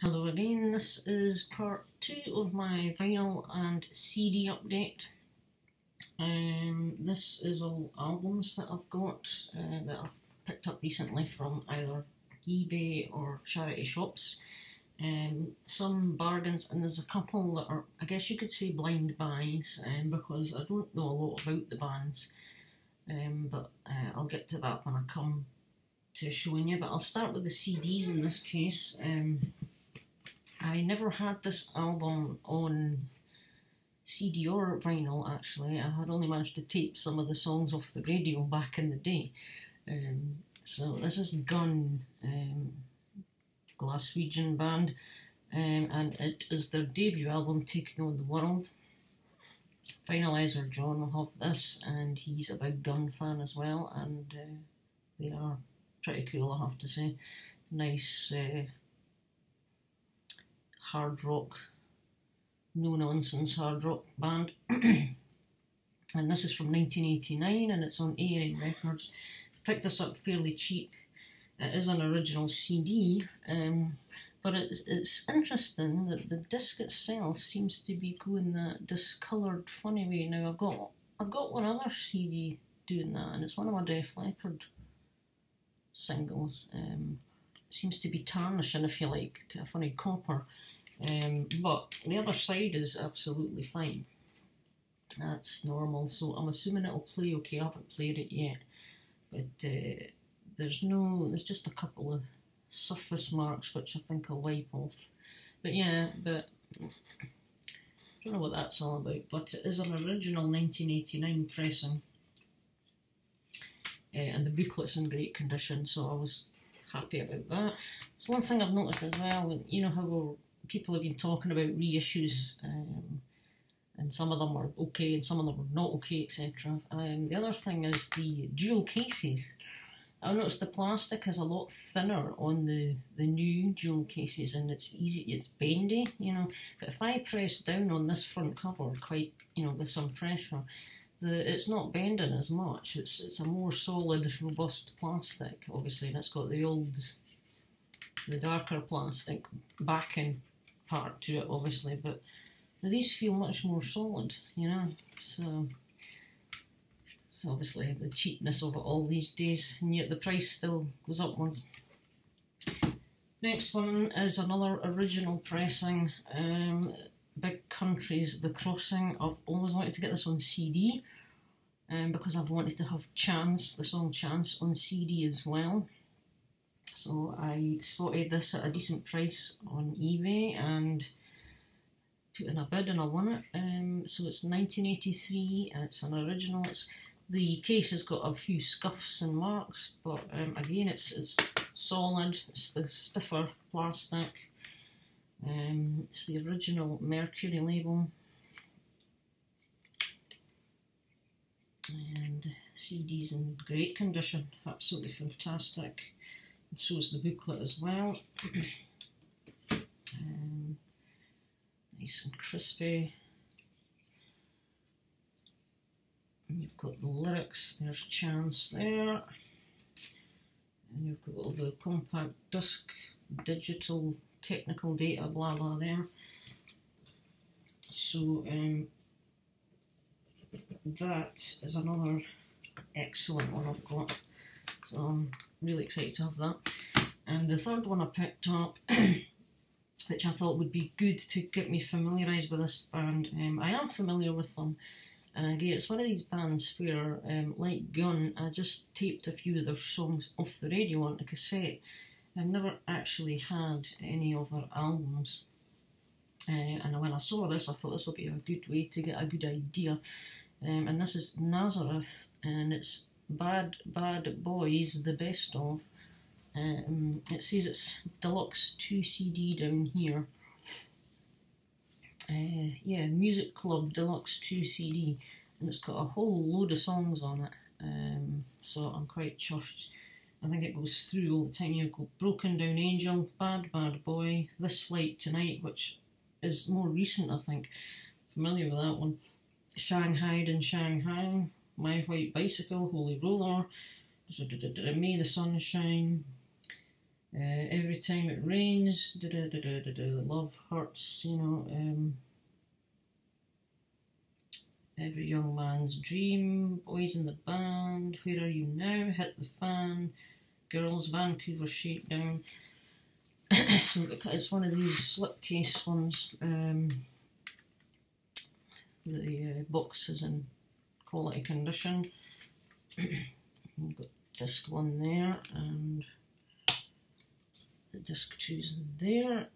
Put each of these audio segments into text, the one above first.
Hello again, this is part 2 of my vinyl and CD update. This is all albums that I've got that I've picked up recently from either eBay or charity shops. Some bargains, and there's a couple that are, I guess you could say, blind buys, because I don't know a lot about the bands, but I'll get to that when I come to showing you. But I'll start with the CDs in this case. I never had this album on CD or vinyl, actually. I had only managed to tape some of the songs off the radio back in the day. So this is Gun, Glaswegian band, and it is their debut album, Taking on the World. Finalizer John will have this, and he's a big Gun fan as well, and they are pretty cool, I have to say. Nice hard rock, no nonsense hard rock band. And this is from 1989 and it's on A&M Records. Picked this up fairly cheap. It is an original CD, but it's interesting that the disc itself seems to be going that discoloured funny way. Now I've got one other CD doing that, and it's one of my Def Leppard singles. It seems to be tarnishing, if you like, to a funny copper. But the other side is absolutely fine. That's normal, so I'm assuming it'll play okay. I haven't played it yet, but there's just a couple of surface marks which I think I'll wipe off. But yeah, I don't know what that's all about, but it is an original 1989 pressing, and the booklet's in great condition, so I was happy about that. So one thing I've noticed as well, you know how people have been talking about reissues, and some of them are okay and some of them are not okay, etc. The other thing is the dual cases. I've noticed the plastic is a lot thinner on the new dual cases, and it's bendy, you know. But if I press down on this front cover quite, you know, with some pressure, it's not bending as much. It's a more solid, robust plastic, obviously, and it's got the darker plastic backing part to it, obviously, but these feel much more solid, you know. So obviously the cheapness of it all these days, and yet the price still goes upwards. Next one is another original pressing, Big Country's The Crossing. I've always wanted to get this on CD, because I've wanted to have Chance, the song Chance, on CD as well. So I spotted this at a decent price on eBay and put in a bid, and I won it. So it's 1983, it's an original. The case has got a few scuffs and marks, but again it's solid, it's the stiffer plastic. It's the original Mercury label. And CD's in great condition, absolutely fantastic. And so is the booklet as well. Nice and crispy. And you've got the lyrics, there's Chance there. And you've got all the compact disc, digital, technical data, blah blah there. So that is another excellent one I've got. So I'm really excited to have that. And the third one I picked up, which I thought would be good to get me familiarised with this band. I am familiar with them, and again, it's one of these bands where, like Gun, I just taped a few of their songs off the radio onto cassette. I've never actually had any of their albums, and when I saw this, I thought this will be a good way to get a good idea. And this is Nazareth, and it's Bad Boys, the best of. It says it's deluxe 2 CD down here. Yeah, Music Club Deluxe 2 CD, and it's got a whole load of songs on it. So I'm quite chuffed. I think it goes through all the time. You've got Broken Down Angel, Bad Boy, This Flight Tonight, which is more recent, I think. Familiar with that one. Shanghai in Shanghai, My White Bicycle, Holy Roller, May the Sun Shine, Every Time It Rains, Love Hurts, you know, Every Young Man's Dream, Boys in the Band, Where Are You Now, Hit the Fan, Girls, Vancouver Shakedown. So it's one of these slipcase ones. The box is in quality condition. We've got disc 1 there, and the disc 2's in there.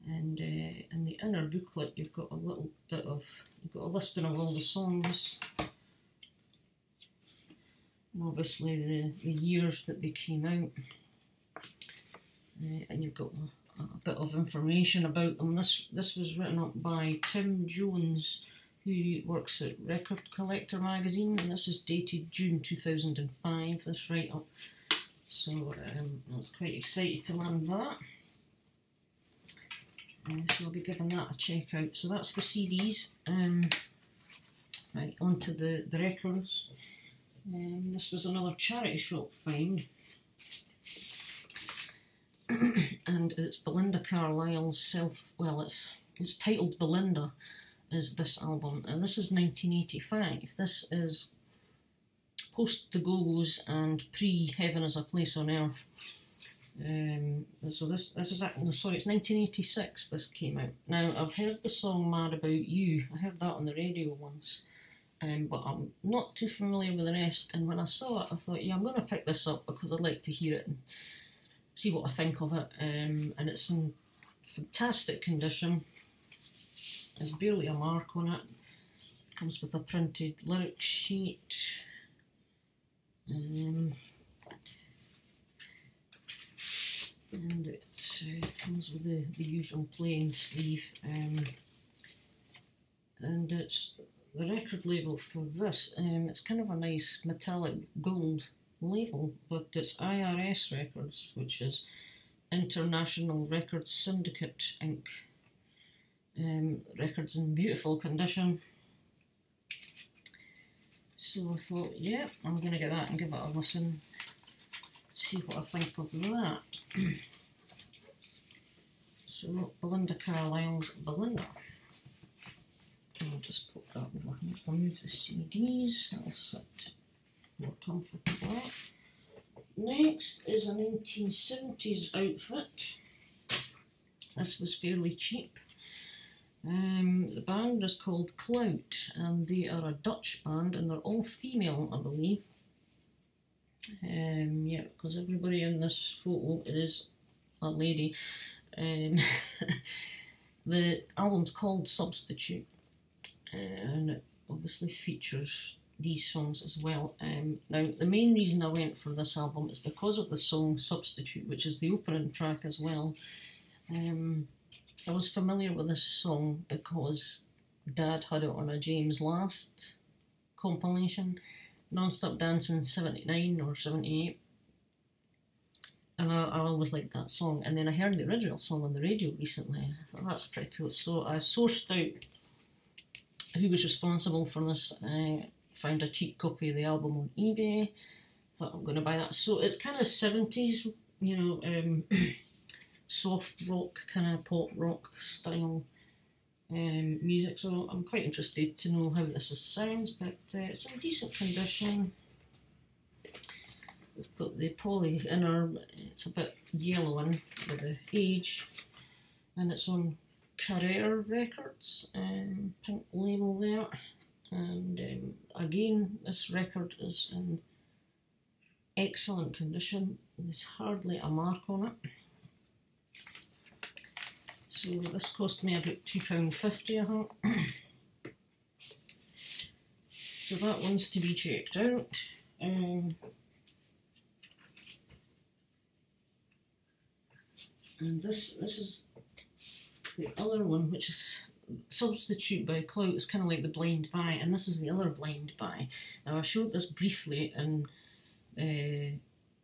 And in the inner booklet, you've got a little bit of, you've got a listing of all the songs, and obviously the years that they came out, and you've got a bit of information about them. This was written up by Tim Jones, who works at Record Collector magazine, and this is dated June 2005, this write-up. So I was quite excited to learn that. So I'll be giving that a check out. So that's the CDs. Right, onto the records. This was another charity shop find. And it's Belinda Carlisle's it's titled Belinda, is this album. And this is 1985. This is post the Go-Go's and pre Heaven is a Place on Earth. So this is actually, sorry, it's 1986 this came out. Now, I've heard the song Mad About You. I heard that on the radio once, but I'm not too familiar with the rest, and when I saw it I thought, yeah, I'm going to pick this up because I'd like to hear it and see what I think of it. And it's in fantastic condition. There's barely a mark on it. It comes with a printed lyric sheet. And it comes with the usual plain sleeve, and it's the record label for this. It's kind of a nice metallic gold label, but it's IRS Records, which is International Records Syndicate Inc. Records in beautiful condition. So I thought, yeah, I'm going to get that and give it a listen. See what I think of that. So, Belinda Carlisle's Belinda. I'll just put that over here. If I move the CDs, that'll sit more comfortable. Next is a 1970s outfit. This was fairly cheap. The band is called Clout, and they are a Dutch band, and they're all female, I believe. Yeah, because everybody in this photo is a lady. The album's called Substitute, and it obviously features these songs as well. Now, the main reason I went for this album is because of the song Substitute, which is the opening track as well. I was familiar with this song because Dad had it on a James Last compilation, Non-Stop Dancing 79 or 78, and I always liked that song. And then I heard the original song on the radio recently, and I thought that's pretty cool. So I sourced out who was responsible for this. I found a cheap copy of the album on eBay. Thought I'm going to buy that. So it's kind of 70s, you know, soft rock, kind of pop rock style music, so I'm quite interested to know how this sounds, but it's in decent condition. We've got the poly inner, it's a bit yellowing with the age, and it's on Carrere Records, pink label there, and again, this record is in excellent condition. There's hardly a mark on it. So this cost me about £2.50, I think. So that one's to be checked out. And this is the other one, which is Substitute by Clout. It's kind of like the Blind Buy, and this is the other Blind Buy. Now, I showed this briefly in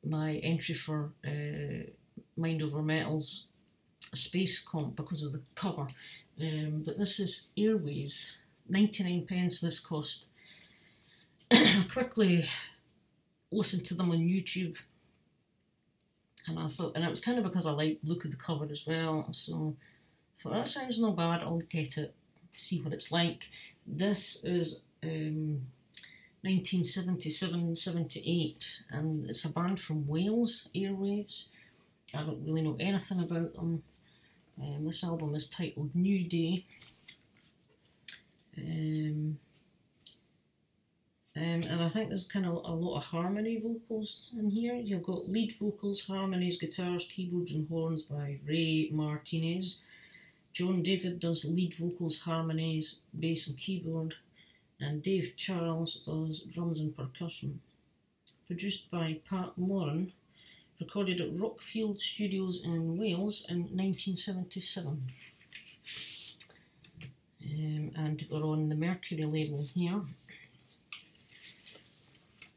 my entry for Mind Over Metal's Space Comp because of the cover, but this is Airwaves, 99 pence this cost. I quickly listened to them on YouTube, and I thought, and it was kind of because I liked the look of the cover as well, so I thought that sounds not bad, I'll get it, see what it's like. This is 1977-78, and it's a band from Wales, Airwaves. I don't really know anything about them. This album is titled New Day. And I think there's kind of a lot of harmony vocals in here. You've got lead vocals, harmonies, guitars, keyboards and horns by Ray Martinez. John David does lead vocals, harmonies, bass and keyboard. And Dave Charles does drums and percussion. Produced by Pat Moran. Recorded at Rockfield Studios in Wales in 1977. And we're on the Mercury label here.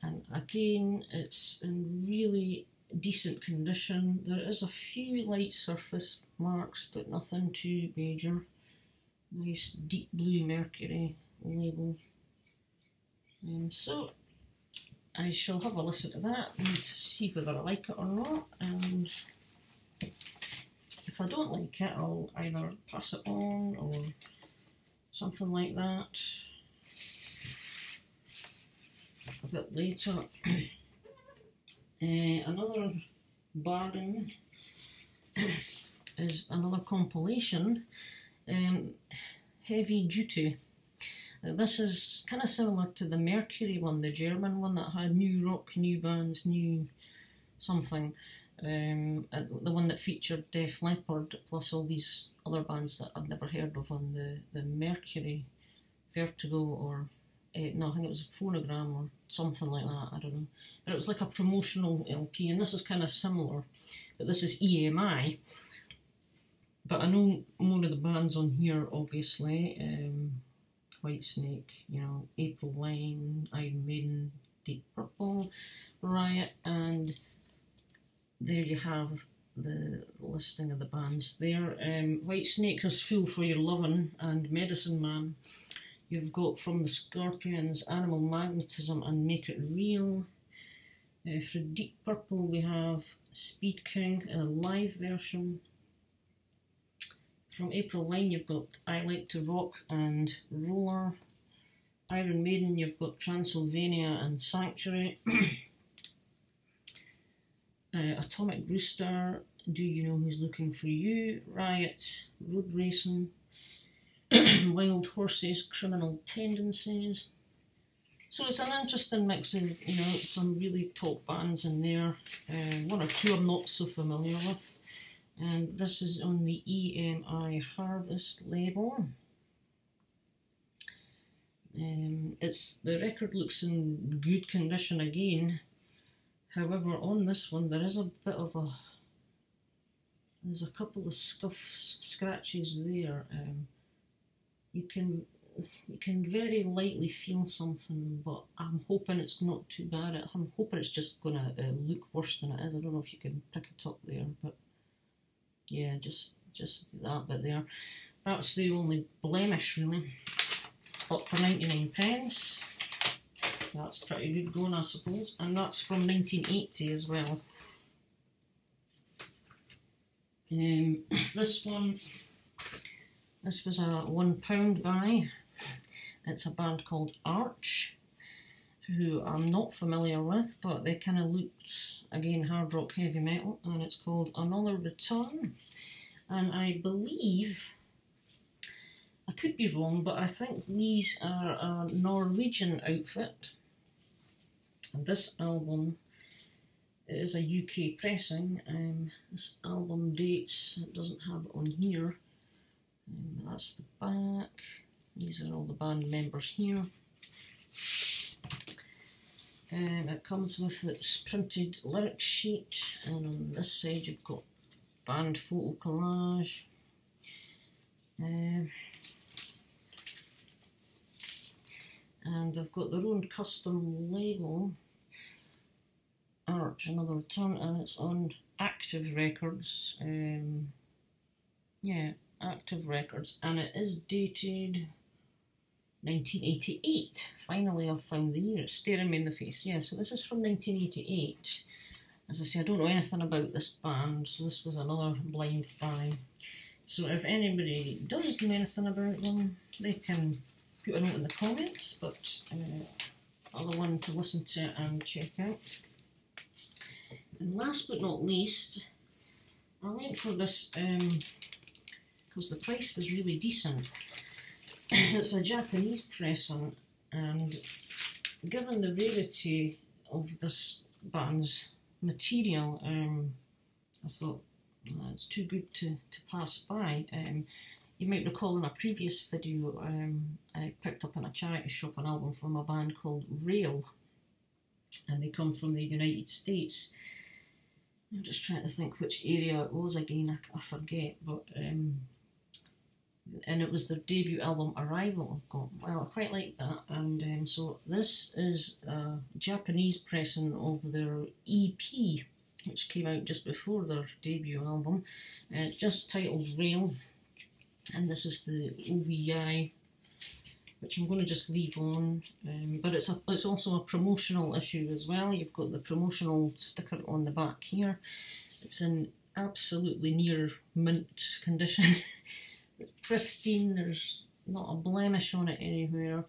And again, it's in really decent condition. There is a few light surface marks, but nothing too major. Nice deep blue Mercury label. So I shall have a listen to that and see whether I like it or not, and if I don't like it I'll either pass it on or something like that a bit later. Another bargain is another compilation, Heavy Duty. This is kind of similar to the Mercury one, the German one that had new rock, new bands, new something. The one that featured Def Leppard plus all these other bands that I'd never heard of on the Mercury Vertigo, or no, I think it was a Phonogram or something like that, I don't know. But it was like a promotional LP, and this is kind of similar, but this is EMI. But I know more of the bands on here, obviously. Whitesnake, you know, April Wine, Iron Maiden, Deep Purple, Riot, and there you have the listing of the bands there. Whitesnake has Fool for Your Lovin' and Medicine Man. You've got From the Scorpions, Animal Magnetism and Make It Real. For Deep Purple we have Speed King, a live version. From April Wine you've got I Like to Rock and Roller. Iron Maiden you've got Transylvania and Sanctuary. Atomic Rooster, Do You Know Who's Looking For You? Riot, Road Racing. Wild Horses, Criminal Tendencies. So it's an interesting mix of, you know, some really top bands in there. One or two I'm not so familiar with. And this is on the EMI Harvest label. The record looks in good condition again. However, on this one there is a bit of there's a couple of scuffs, scratches there. You can very lightly feel something, but I'm hoping it's not too bad. I'm hoping it's just going to look worse than it is. I don't know if you can pick it up there, but yeah, just that bit there. That's the only blemish really. But for 99p, that's pretty good going, I suppose. And that's from 1980 as well. This was a £1 buy. It's a band called Arch, who I'm not familiar with, but they kind of looked, again, hard rock heavy metal, and it's called Another Return. And I believe, I could be wrong, but I think these are a Norwegian outfit. And this album is a UK pressing. This album dates, it doesn't have it on here. That's the back. These are all the band members here. It comes with its printed lyric sheet, and on this side you've got band photo collage. And they've got their own custom label, Arch Another Return, and it's on Active Records. Yeah, Active Records, and it is dated 1988. Finally, I've found the year. It's staring me in the face. Yeah, so this is from 1988. As I say, I don't know anything about this band, so this was another blind buy. So if anybody does know anything about them, they can put a note in the comments, but other one to listen to and check out. And last but not least, I went for this because the price was really decent. It's a Japanese pressing, and given the rarity of this band's material, I thought it's too good to pass by. You might recall in a previous video I picked up in a charity shop an album from a band called Rail, and they come from the United States. I'm just trying to think which area it was again, I forget, but and it was their debut album Arrival. I've got, well, I quite like that, and so this is a Japanese pressing of their EP, which came out just before their debut album. It's just titled Rail, and this is the OBI, which I'm going to just leave on, but it's also a promotional issue as well. You've got the promotional sticker on the back here. It's in absolutely near mint condition. It's pristine, there's not a blemish on it anywhere.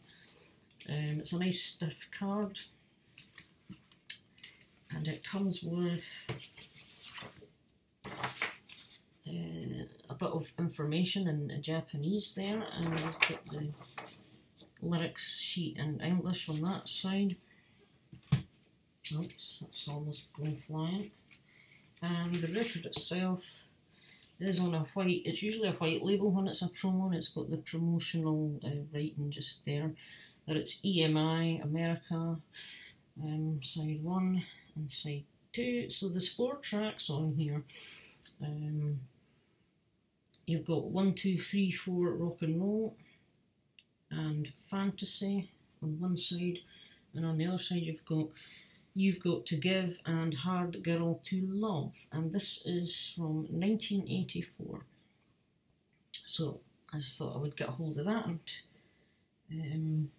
It's a nice stiff card, and it comes with a bit of information in Japanese there, and we've got the lyrics sheet in English on that side. Oops, that's almost going flying. And the record itself is on a white, it's usually a white label when it's a promo, and it's got the promotional writing just there. That it's EMI, America, side 1 and side 2. So there's 4 tracks on here. You've got 1, 2, 3, 4 rock and roll and fantasy on one side, and on the other side You've Got to Give and Hard Girl to Love, and this is from 1984. So I just thought I would get a hold of that and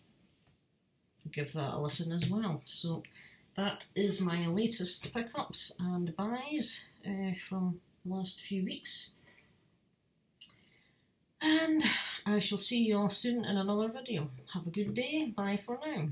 give that a listen as well. So that is my latest pickups and buys from the last few weeks. And I shall see you all soon in another video. Have a good day. Bye for now.